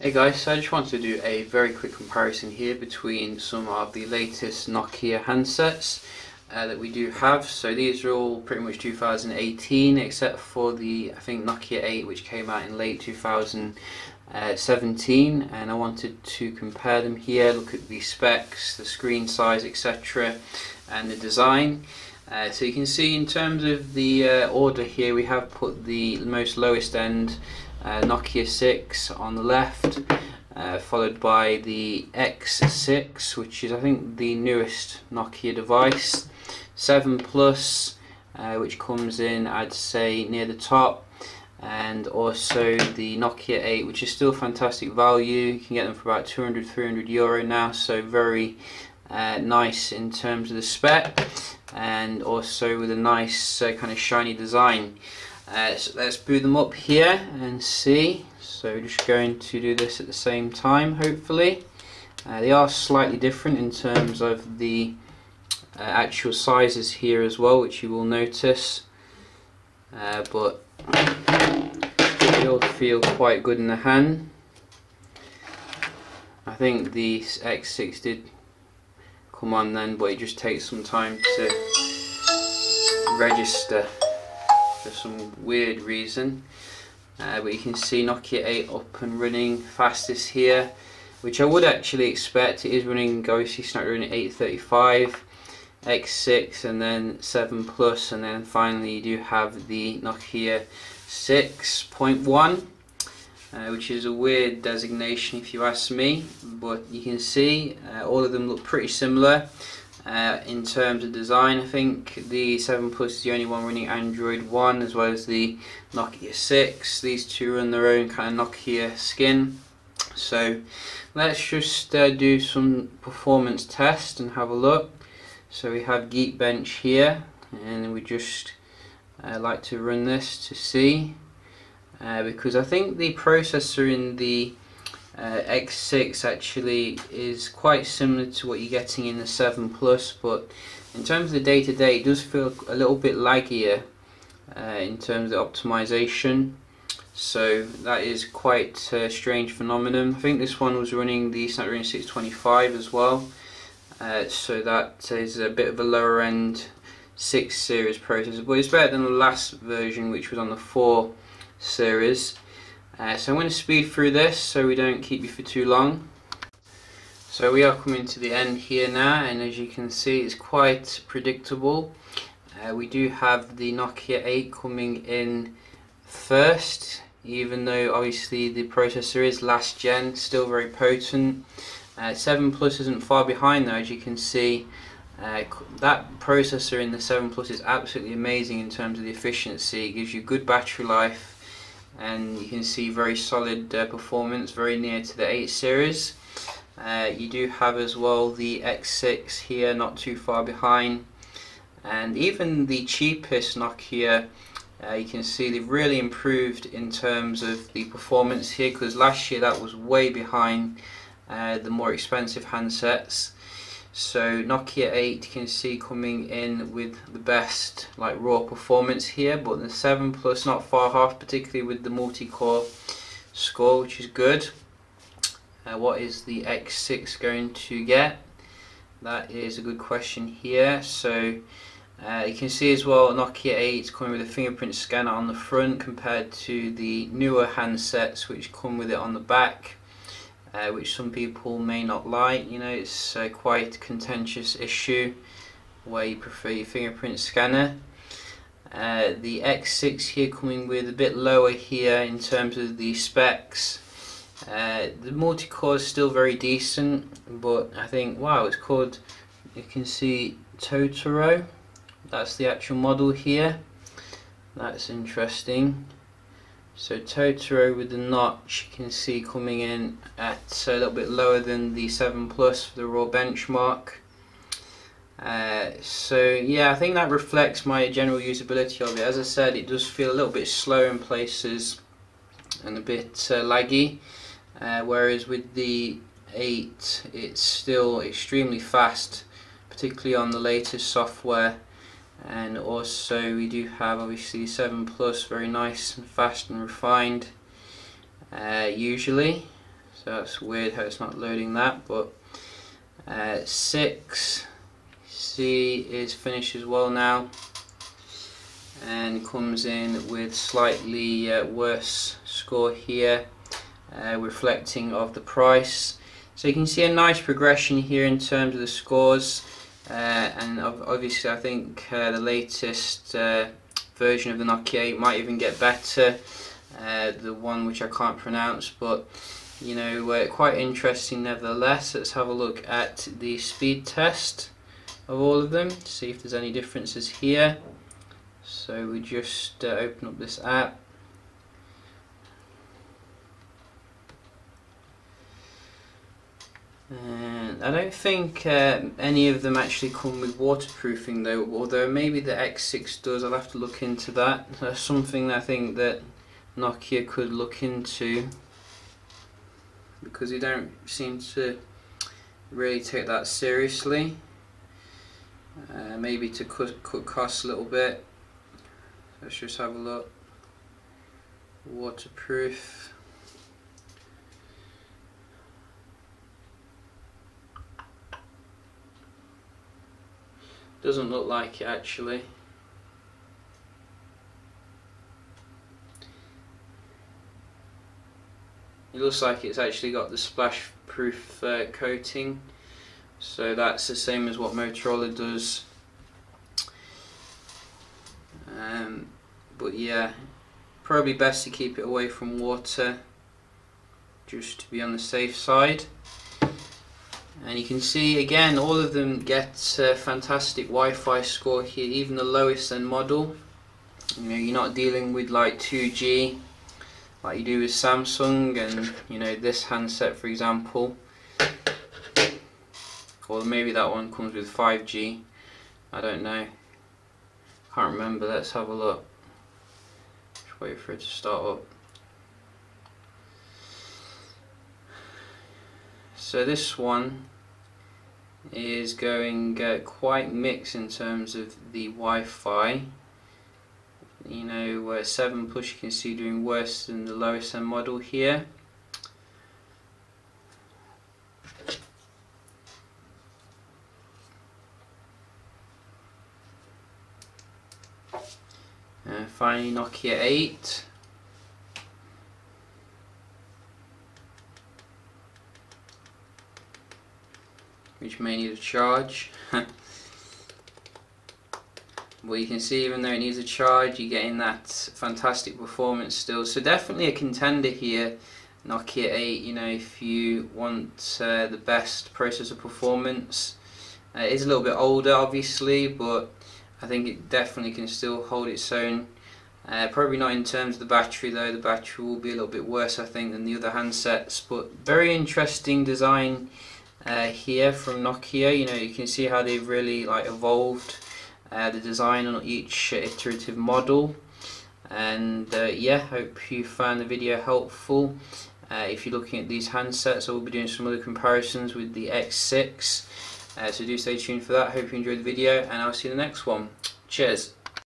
Hey guys, so I just wanted to do a very quick comparison here between some of the latest Nokia handsets that we do have. So these are all pretty much 2018 except for the, I think, Nokia 8, which came out in late 2017, and I wanted to compare them here, look at the specs, the screen size, etc., and the design. So you can see in terms of the order here, we have put the most lowest end Nokia 6 on the left, followed by the X6, which is I think the newest Nokia device, 7 Plus, which comes in, I'd say, near the top, and also the Nokia 8, which is still fantastic value. You can get them for about 200-300 euro now, so very nice in terms of the spec, and also with a nice kind of shiny design. So let's boot them up here and see. So we're just going to do this at the same time, hopefully. They are slightly different in terms of the actual sizes here as well, which you will notice, but they all feel quite good in the hand. I think the X6 did come on then, but it just takes some time to register for some weird reason. But you can see Nokia 8 up and running fastest here, which I would actually expect. It is running obviously Snapdragon 835, X6, and then 7 Plus, and then finally you do have the Nokia 6.1, which is a weird designation if you ask me, but you can see all of them look pretty similar. In terms of design, I think the 7 Plus is the only one running Android 1, as well as the Nokia 6. These two run their own kind of Nokia skin. So let's just do some performance test and have a look. So we have Geekbench here, and we just like to run this to see, because I think the processor in the X6 actually is quite similar to what you're getting in the 7 Plus, but in terms of the day-to-day, it does feel a little bit laggier in terms of optimization. So that is quite a strange phenomenon. I think this one was running the Snapdragon 625 as well, so that is a bit of a lower end 6 series processor, but it's better than the last version, which was on the 4 series. So I'm going to speed through this so we don't keep you for too long. So we are coming to the end here now, and as you can see, it's quite predictable. We do have the Nokia 8 coming in first, even though obviously the processor is last gen, still very potent. 7 Plus isn't far behind though, as you can see. That processor in the 7 Plus is absolutely amazing in terms of the efficiency. It gives you good battery life, and you can see very solid performance, very near to the 8 series. You do have as well the X6 here, not too far behind, and even the cheapest Nokia, you can see they've really improved in terms of the performance here, because last year that was way behind the more expensive handsets. So Nokia 8 you can see coming in with the best like raw performance here, but the 7 Plus not far off, particularly with the multi-core score, which is good. What is the X6 going to get? That is a good question here. So you can see as well Nokia 8 is coming with a fingerprint scanner on the front compared to the newer handsets which come with it on the back. Which some people may not like. You know, it's quite a contentious issue where you prefer your fingerprint scanner. The X6 here coming with a bit lower here in terms of the specs. The multi-core is still very decent, but I think, wow, it's called, you can see Totoro. That's the actual model here. That's interesting. So Totoro with the notch, you can see coming in at a little bit lower than the 7 Plus for the raw benchmark. So yeah, I think that reflects my general usability of it. As I said, it does feel a little bit slow in places and a bit laggy, whereas with the 8 it's still extremely fast, particularly on the latest software. And also we do have obviously 7 Plus, very nice and fast and refined usually. So that's weird how it's not loading that, but 6 C is finished as well now, and comes in with slightly worse score here, reflecting of the price. So you can see a nice progression here in terms of the scores, and obviously I think the latest version of the Nokia 8 might even get better, the one which I can't pronounce, but you know, quite interesting nevertheless. Let's have a look at the speed test of all of them to see if there's any differences here. So we just open up this app. And I don't think any of them actually come with waterproofing though, although maybe the X6 does. I'll have to look into that. That's something that I think that Nokia could look into, because they don't seem to really take that seriously. Maybe to cut costs a little bit. Let's just have a look. Waterproof. Doesn't look like it actually. It looks like it's actually got the splash proof coating, so that's the same as what Motorola does. But yeah, probably best to keep it away from water, just to be on the safe side. And you can see again, all of them get a fantastic Wi-Fi score here, even the lowest end model. You know, you're not dealing with like 2G like you do with Samsung, and you know, this handset for example, or maybe that one comes with 5G, I don't know, can't remember. Let's have a look. Just wait for it to start up. So this one is going quite mixed in terms of the Wi-Fi. You know, 7 Plus you can see doing worse than the lowest end model here. And finally Nokia 8. Which may need a charge. But you can see, even though it needs a charge, you're getting that fantastic performance still. So definitely a contender here, Nokia 8, you know, if you want the best processor performance. It is a little bit older obviously, but I think it definitely can still hold its own. Probably not in terms of the battery though. The battery will be a little bit worse I think than the other handsets, but very interesting design here from Nokia. You know, you can see how they've really like evolved the design on each iterative model. And yeah, hope you found the video helpful. If you're looking at these handsets, I will be doing some other comparisons with the X6, so do stay tuned for that. Hope you enjoyed the video, and I'll see you in the next one. Cheers.